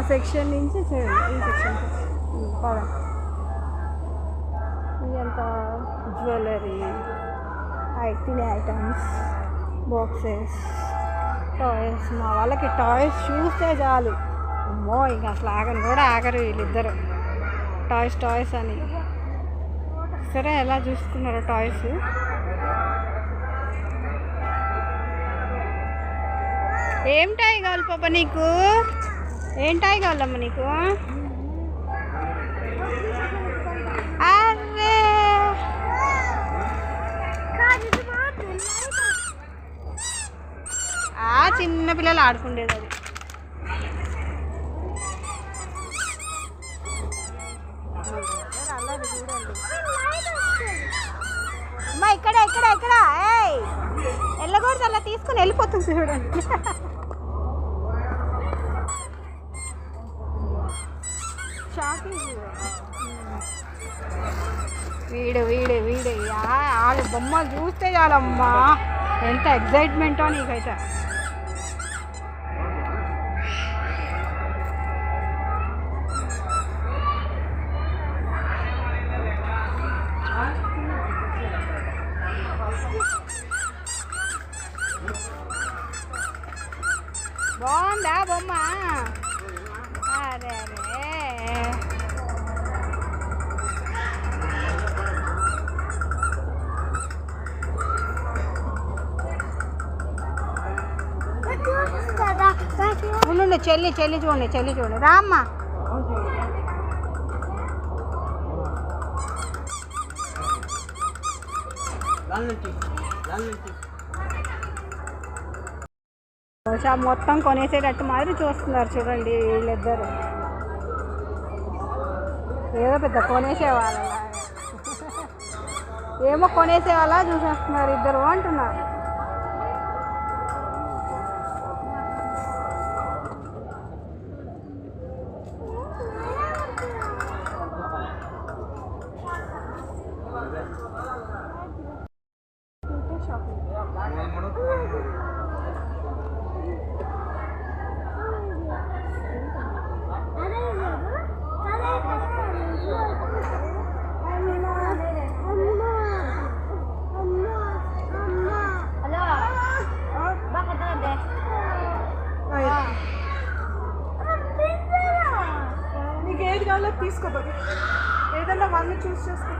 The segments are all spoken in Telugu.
సెక్షన్ నుంచి చూడండి, ఈ సెక్షన్ పద. ఇదంతా జ్యువెలరీ, తినే ఐటమ్స్, బాక్సెస్, టాయ్స్. మా వాళ్ళకి టాయ్స్ చూస్తే చాలు, అమ్మో ఇంకా అసలు ఆగను కూడా ఆగరు వీళ్ళిద్దరు. టాయ్స్ టాయ్స్ అని సరే ఎలా చూసుకున్నారు టాయ్స్. ఏం టాయ్ కావాలి పాప నీకు? ఏం టాయ్ కావాలమ్మా నీకు? అరే చిన్న పిల్లలు ఆడుకుండేది అది. అల్లది చూడండి అమ్మా, ఇక్కడ ఇక్కడ ఇక్కడ వెళ్ళకూడదు, అలా తీసుకుని వెళ్ళిపోతుంది చూడండి. వీడు వీడు వీడు వాళ్ళు బొమ్మలు చూస్తే చాలమ్మా, ఎంత ఎగ్జైట్మెంటో నీకైతే. బాగుందా బొమ్మ? అరే అరే ఉండు, చెల్లి చెల్లి చూడండి, చెల్లి చూడండి, రామ్మా. షాప్ మొత్తం కొనేసేటట్టు మాదిరి చూస్తున్నారు చూడండి వీళ్ళిద్దరు. ఏదో పెద్ద కొనేసేవాళ్ళ ఏమో కొనేసేవాళ్ళ చూసేస్తున్నారు ఇద్దరు అంటున్నారు. నీకు ఏది కావాలో తీసుకోబోదు, ఏదన్నా వాళ్ళని చూస్ చేసుకో.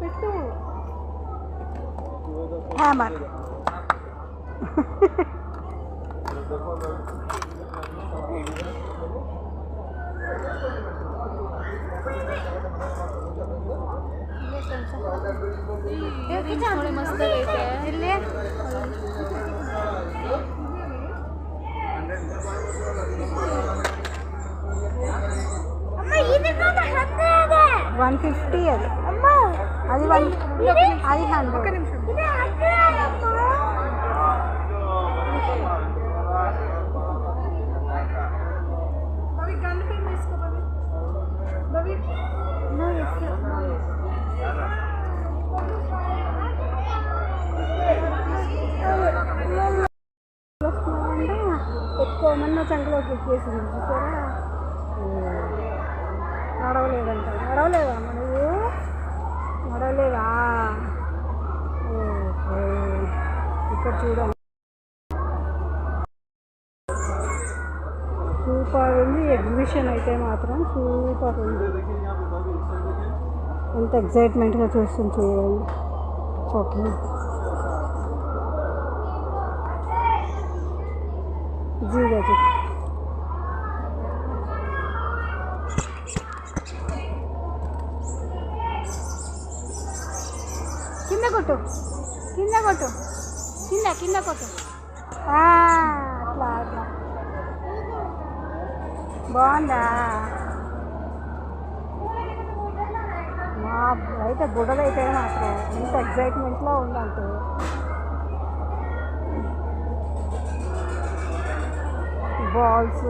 పెట్టు హ్యామర్. थोड़े मस्त रहते हैं। $150 అది అది 100. ఎక్కువమన్నా చంకలోకి ఎక్కేసింది చూసారా. నడవలేదంట. నడవలేదా నువ్వు? నడవలేదా? ఇక్కడ చూడండి సూపర్ ఉంది. ఎగ్జిబిషన్ అయితే మాత్రం సూపర్ ఉంది. ఎంత ఎగ్జైట్మెంట్గా చూస్తుంది చూడండి. ఓకే జీగా కింద కొట్టు, కింద కొట్టు, కింద కింద కొట్టు. అట్లా అట్లా బాగుందా? మా అయితే బుడదైతే మాత్రం ఎంత ఎగ్జైట్మెంట్లో ఉందంటే బాల్స్,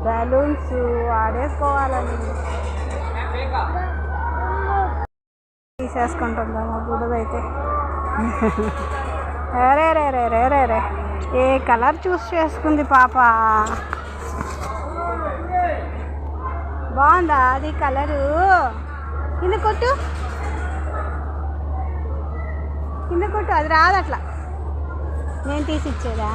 బెలూన్స్ ఆడేసుకోవాలని తీసేసుకుంటుందా మా బుడదైతే. రే రే రే రే రే రే ఏ కలర్ చూస్ చేసుకుంది పాప. బాగుందా అది కలరు? కింద కొట్టు, కింద కొట్టు, అది రాదు అట్లా. నేను తీసి ఇచ్చేదా?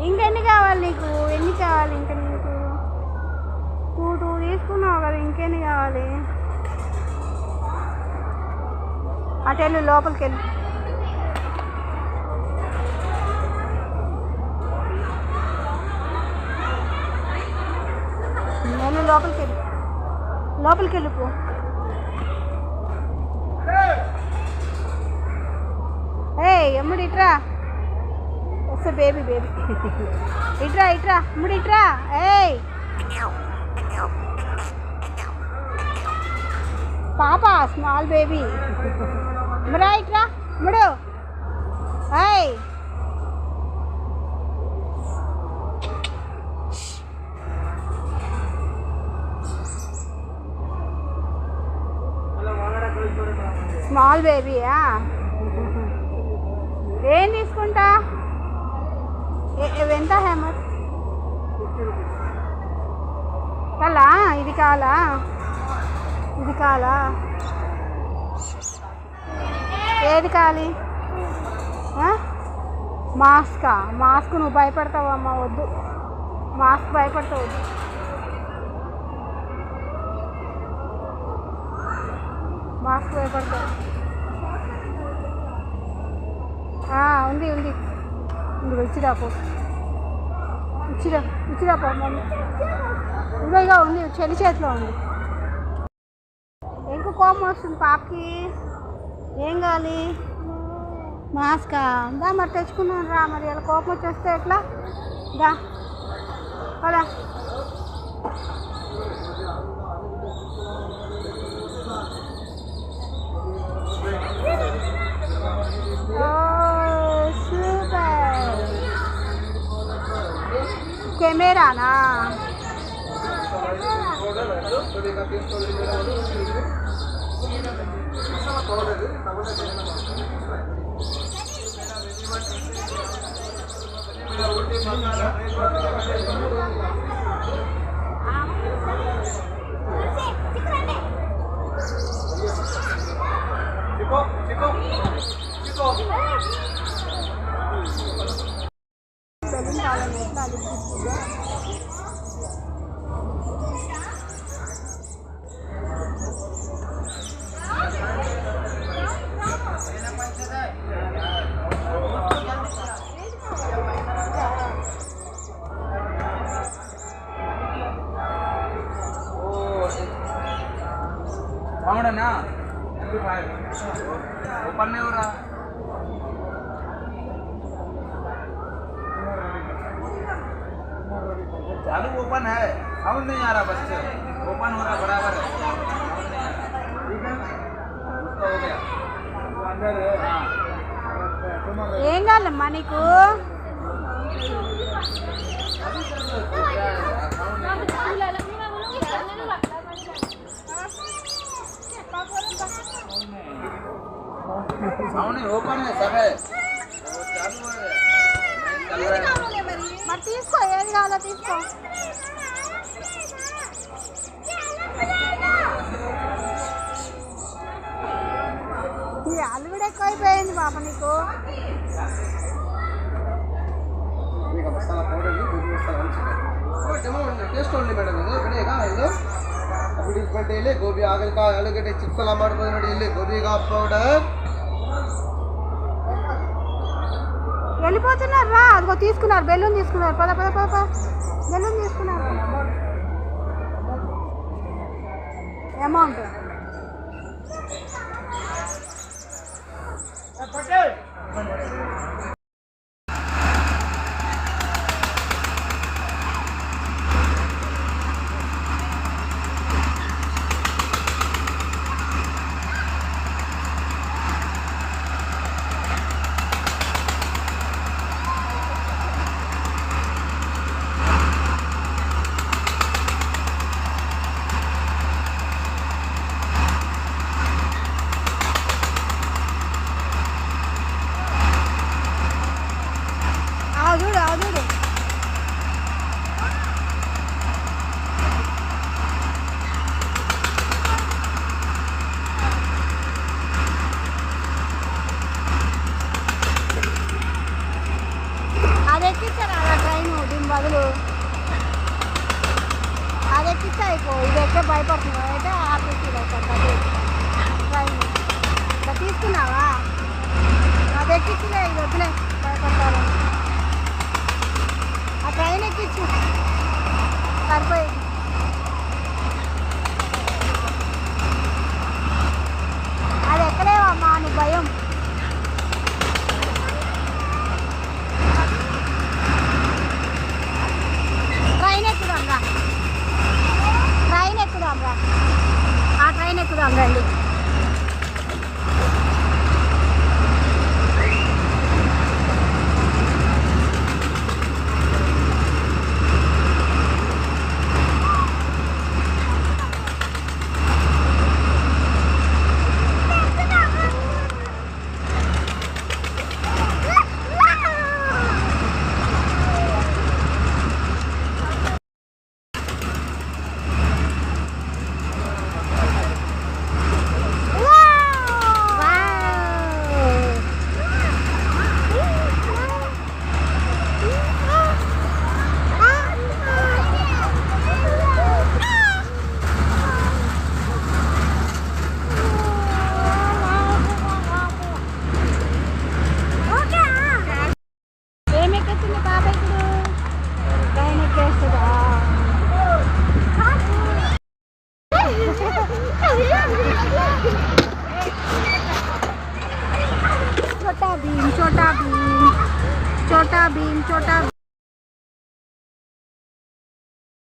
ఇంకెన్ని కావాలి నీకు? ఎన్ని కావాలి ఇంకా నీకు? టూ తీసుకున్నావు కదా, ఇంకెన్ని కావాలి? అటు వెళ్ళు, లోపలికి వెళ్ళు. నేను లోపలికి వెళ్ళిపో. ఎమ్ముడు ఇట్రా, వస్తే బేబీ ఇట్రా ఎమ్ముడు ఇట్రా. పాప స్మాల్ బేబీ మరా ఇట్రా ఎమ్ముడు. స్మాల్ బేబీయా? ఏం తీసుకుంటా? ఎంత హేమత్? కాలా? ఇది కావాలా? ఇది కావాలా? ఏది కావాలి? మాస్కా? మాస్క్ నువ్వు భయపడతావమ్మా, వద్దు. మాస్క్ భయపడతావు, వద్దు. మాస్క్ భయపడతావు. ఉంది ఇచ్చిరాపో, ఇచ్చిరాపో మమ్మీ. ఇదిగో ఉంది, చెల్లి చేతిలో ఉంది. ఇంకో కోపం వస్తుంది పాపకి. ఏం కావాలి? మాస్కా? దా మరి తెచ్చుకున్నాను రా. మరి అలా కోపం వచ్చేస్తే ఎట్లా? దా కదా. సూపర్ కెమెరానా? బెలూన్ కావాలని ఎట్లా అది తీసుకుందా? అవునా? ओपन नहीं हो रहा। चालू ओपन है, साउंड नहीं आ रहा, बच्चे ओपन हो रहा बराबर है, ठीक है, उसका हो गया। ఏం కావాలమ్మా నీకు? साउंड ओपन है, सब है, चालू है, चल रहा है। మరి తీసుకో, ఏది కావాలో తీసుకో. అది కూడా ఎక్కువైపోయింది పాప నీకు. मसाला पाउडर ಟೇಸ್ಟ್ ಒಳ್ಳೆ ಮೇಡಮ್. ಇದು ಕಡೆಗ ಇದು ಅಡ್ವರ್ಟೈಸ್ಮೆಂಟ್ ಇಲ್ಲಿ ಗೋಬಿ ಹಾಗಲಕಾಯಿ ಆಲೂಗಡ್ಡೆ ಚಿಪ್ಸ್ ಎಲ್ಲ ಮಾಡ್ಬೋದು ನೋಡಿ. ಇಲ್ಲಿ ಗೋಬಿಗಾ పౌడర్ వెళ్ళిపోతున్నారు రా. అదిగో తీసుకున్నారు, బెలూన్ తీసుకున్నారు. పద పద పద పద, బెలూన్ తీసుకున్నారు. అమౌంట్ బస్సులు అది ఎక్కిస్తే అయిపో ఇది ఎక్కే భయపడుతున్నావు అయితే ఆర్టీసీలో ఒకటి ట్రైన్ ఇంకా తీసుకున్నావా అది ఎక్కించులే ఇది వద్దులే భయపడతాను ఆ ట్రైన్ ఎక్కించు సరిపోయింది అది ఎక్కలేవమ్మా నీ భయం ట్రైన్ ఎక్కుదాం రా ట్రైన్ ఎక్కుదాం రా ఆ ట్రైన్ ఎక్కుదాం రండి ఏం ఎక్కేస్తుంది పాప ఇప్పుడు ట్రైన్ ఎక్కేస్తుందా छोटा भीम छोटा भीम छोटा भीम छोटा